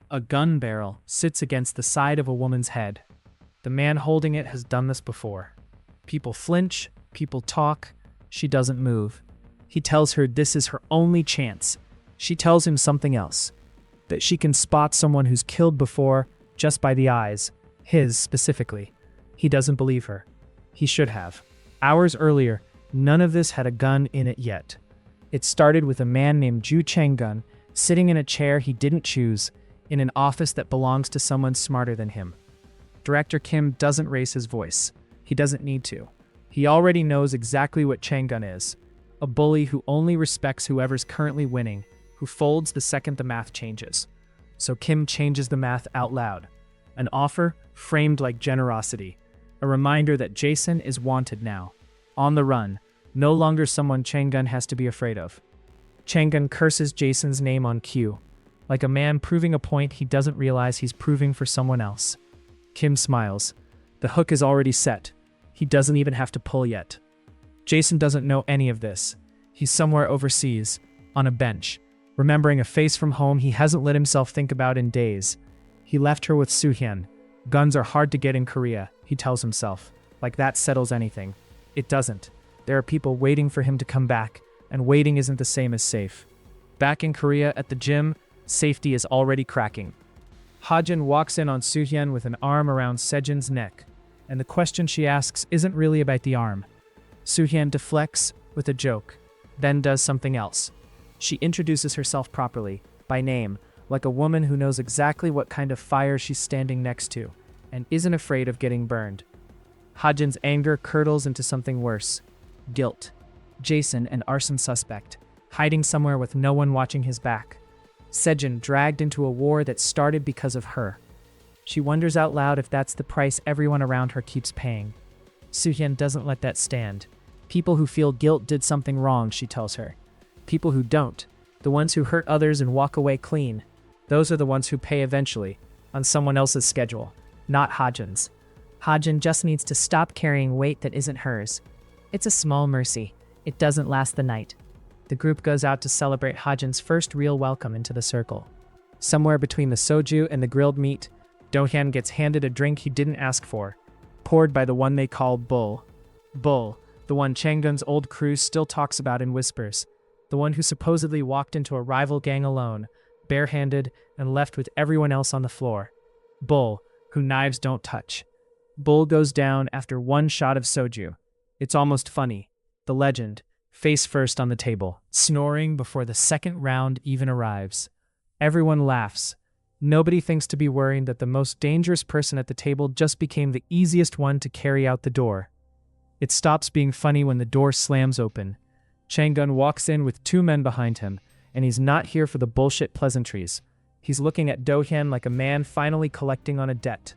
A gun barrel sits against the side of a woman's head. The man holding it has done this before. People flinch, people talk. She doesn't move. He tells her this is her only chance. She tells him something else. That she can spot someone who's killed before just by the eyes. His, specifically. He doesn't believe her. He should have. Hours earlier, none of this had a gun in it yet. It started with a man named Changgun sitting in a chair he didn't choose, in an office that belongs to someone smarter than him. Director Kim doesn't raise his voice. He doesn't need to. He already knows exactly what Changgun is. A bully who only respects whoever's currently winning, who folds the second the math changes. So Kim changes the math out loud. An offer framed like generosity. A reminder that Jason is wanted now. On the run. No longer someone Changgun has to be afraid of. Changgun curses Jason's name on cue. Like a man proving a point he doesn't realize he's proving for someone else. Kim smiles. The hook is already set. He doesn't even have to pull yet. Jason doesn't know any of this. He's somewhere overseas, on a bench, remembering a face from home he hasn't let himself think about in days. He left her with Su-hyeon. Guns are hard to get in Korea, he tells himself. Like that settles anything. It doesn't. There are people waiting for him to come back, and waiting isn't the same as safe. Back in Korea at the gym, safety is already cracking. Hajin walks in on Su-hyeon with an arm around Sejin's neck, and the question she asks isn't really about the arm. Su-hyeon deflects with a joke, then does something else. She introduces herself properly, by name, like a woman who knows exactly what kind of fire she's standing next to, and isn't afraid of getting burned. Hajin's anger curdles into something worse. Guilt. Jason, an arson suspect, hiding somewhere with no one watching his back. Sejin dragged into a war that started because of her. She wonders out loud if that's the price everyone around her keeps paying. Su-hyeon doesn't let that stand. People who feel guilt did something wrong, she tells her. People who don't, the ones who hurt others and walk away clean, those are the ones who pay eventually, on someone else's schedule, not Hajin's. Hajin just needs to stop carrying weight that isn't hers. It's a small mercy. It doesn't last the night. The group goes out to celebrate Hajin's first real welcome into the circle. Somewhere between the soju and the grilled meat, Do-hyun gets handed a drink he didn't ask for, poured by the one they call Bull. Bull, the one Changgun's old crew still talks about in whispers, the one who supposedly walked into a rival gang alone, barehanded, and left with everyone else on the floor. Bull, who knives don't touch. Bull goes down after one shot of soju. It's almost funny. The legend, face first on the table, snoring before the second round even arrives. Everyone laughs. Nobody thinks to be worried that the most dangerous person at the table just became the easiest one to carry out the door. It stops being funny when the door slams open. Changgun walks in with two men behind him, and he's not here for the bullshit pleasantries. He's looking at Do-hyun like a man finally collecting on a debt.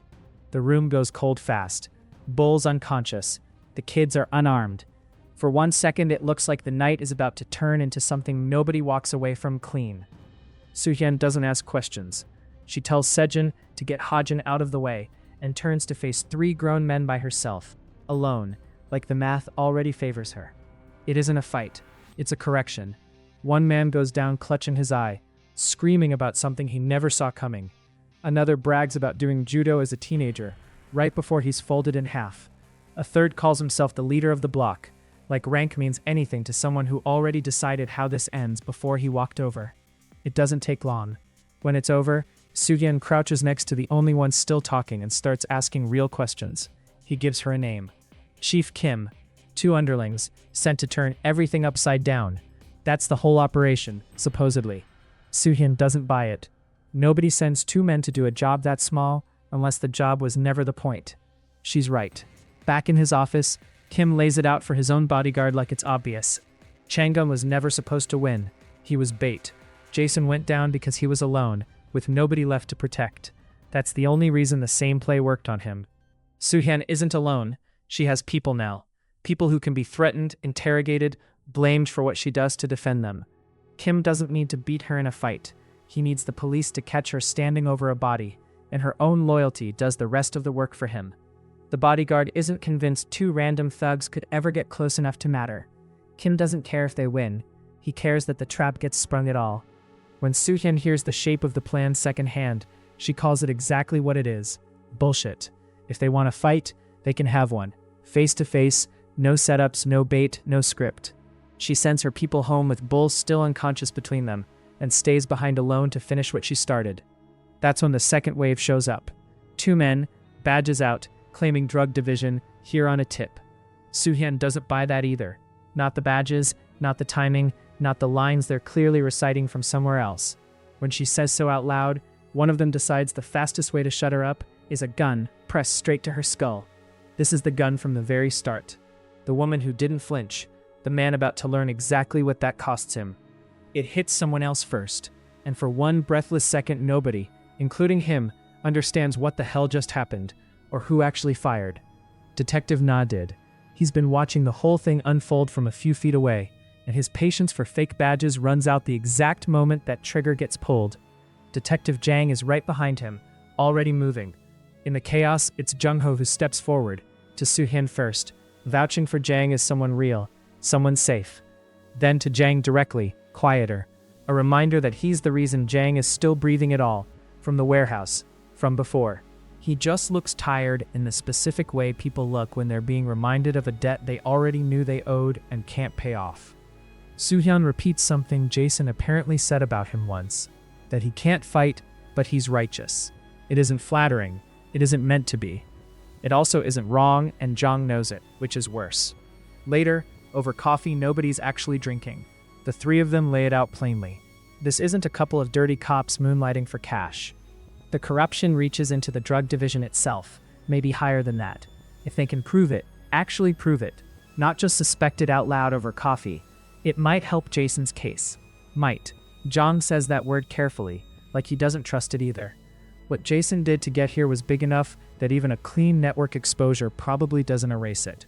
The room goes cold fast. Bull's unconscious. The kids are unarmed. For 1 second, it looks like the night is about to turn into something nobody walks away from clean. Su-hyeon doesn't ask questions. She tells Sejin to get Hajin out of the way and turns to face 3 grown men by herself, alone, like the math already favors her. It isn't a fight. It's a correction. One man goes down clutching his eye, screaming about something he never saw coming. Another brags about doing judo as a teenager, right before he's folded in half. A third calls himself the leader of the block, like rank means anything to someone who already decided how this ends before he walked over. It doesn't take long. When it's over, Su-hyeon crouches next to the only one still talking and starts asking real questions. He gives her a name. Chief Kim, 2 underlings, sent to turn everything upside down. That's the whole operation, supposedly. Su-hyeon doesn't buy it. Nobody sends 2 men to do a job that small, unless the job was never the point. She's right. Back in his office, Kim lays it out for his own bodyguard like it's obvious. Changgun was never supposed to win. He was bait. Jason went down because he was alone, with nobody left to protect. That's the only reason the same play worked on him. Su-hyeon isn't alone. She has people now. People who can be threatened, interrogated, blamed for what she does to defend them. Kim doesn't need to beat her in a fight. He needs the police to catch her standing over a body, and her own loyalty does the rest of the work for him. The bodyguard isn't convinced 2 random thugs could ever get close enough to matter. Kim doesn't care if they win. He cares that the trap gets sprung at all. When Su-hyeon hears the shape of the plan secondhand, she calls it exactly what it is: bullshit. If they want to fight, they can have one. Face to face, no setups, no bait, no script. She sends her people home with Bull still unconscious between them, and stays behind alone to finish what she started. That's when the second wave shows up. 2 men, badges out, claiming drug division, here on a tip. Su-hyeon doesn't buy that either. Not the badges, not the timing, not the lines they're clearly reciting from somewhere else. When she says so out loud, one of them decides the fastest way to shut her up is a gun pressed straight to her skull. This is the gun from the very start. The woman who didn't flinch, the man about to learn exactly what that costs him. It hits someone else first, and for one breathless second nobody, including him, understands what the hell just happened, or who actually fired. Detective Na did. He's been watching the whole thing unfold from a few feet away, and his patience for fake badges runs out the exact moment that trigger gets pulled. Detective Jang is right behind him, already moving. In the chaos, it's Jung-ho who steps forward, to Su-hyeon first, vouching for Jang as someone real, someone safe. Then to Jang directly, quieter, a reminder that he's the reason Jang is still breathing at all, from the warehouse, from before. He just looks tired in the specific way people look when they're being reminded of a debt they already knew they owed and can't pay off. Su-hyeon repeats something Jason apparently said about him once, that he can't fight, but he's righteous. It isn't flattering, it isn't meant to be. It also isn't wrong, and Jang knows it, which is worse. Later, over coffee nobody's actually drinking. The 3 of them lay it out plainly. This isn't a couple of dirty cops moonlighting for cash. The corruption reaches into the drug division itself, maybe higher than that. If they can prove it, actually prove it, not just suspect it out loud over coffee, it might help Jason's case. Might. Jang says that word carefully, like he doesn't trust it either. What Jason did to get here was big enough that even a clean network exposure probably doesn't erase it.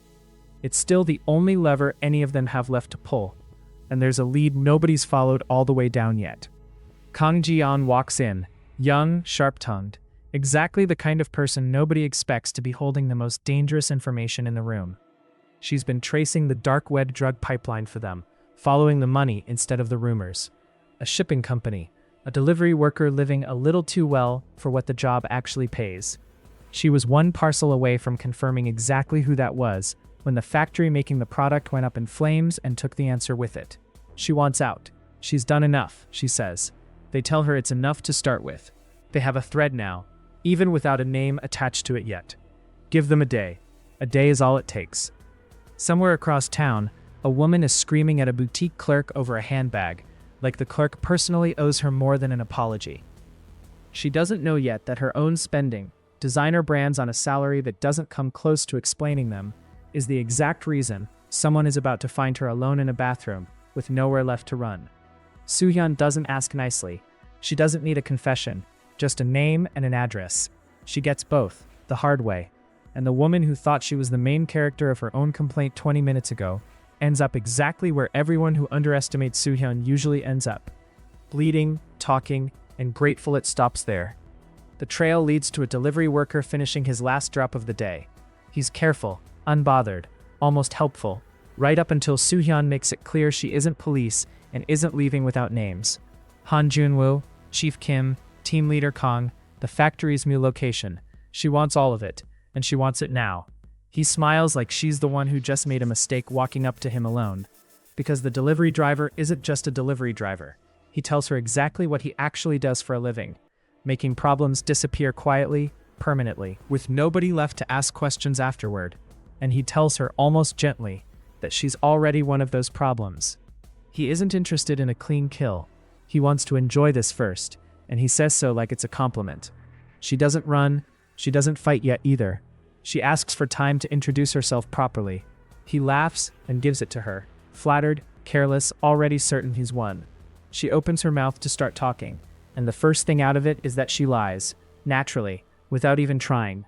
It's still the only lever any of them have left to pull, and there's a lead nobody's followed all the way down yet. Kang Jiyeon walks in, young, sharp-tongued, exactly the kind of person nobody expects to be holding the most dangerous information in the room. She's been tracing the dark web drug pipeline for them, following the money instead of the rumors. A shipping company, a delivery worker living a little too well for what the job actually pays. She was one parcel away from confirming exactly who that was when the factory making the product went up in flames and took the answer with it. She wants out. She's done enough, she says. They tell her it's enough to start with. They have a thread now, even without a name attached to it yet. Give them a day. A day is all it takes. Somewhere across town, a woman is screaming at a boutique clerk over a handbag, like the clerk personally owes her more than an apology. She doesn't know yet that her own spending, designer brands on a salary that doesn't come close to explaining them, is the exact reason someone is about to find her alone in a bathroom with nowhere left to run. Su-hyeon doesn't ask nicely. She doesn't need a confession, just a name and an address. She gets both, the hard way. And the woman who thought she was the main character of her own complaint 20 minutes ago ends up exactly where everyone who underestimates Su-hyeon usually ends up. Bleeding, talking, and grateful it stops there. The trail leads to a delivery worker finishing his last drop of the day. He's careful, unbothered, almost helpful, right up until Su-hyeon makes it clear she isn't police and isn't leaving without names. Han Junwoo, Chief Kim, Team Leader Kang, the factory's new location. She wants all of it, and she wants it now. He smiles like she's the one who just made a mistake walking up to him alone. Because the delivery driver isn't just a delivery driver. He tells her exactly what he actually does for a living, making problems disappear quietly, permanently, with nobody left to ask questions afterward. And he tells her almost gently that she's already one of those problems. He isn't interested in a clean kill. He wants to enjoy this first, and he says so like it's a compliment. She doesn't run, she doesn't fight yet either. She asks for time to introduce herself properly. He laughs and gives it to her, flattered, careless, already certain he's won. She opens her mouth to start talking, and the first thing out of it is that she lies, naturally, without even trying.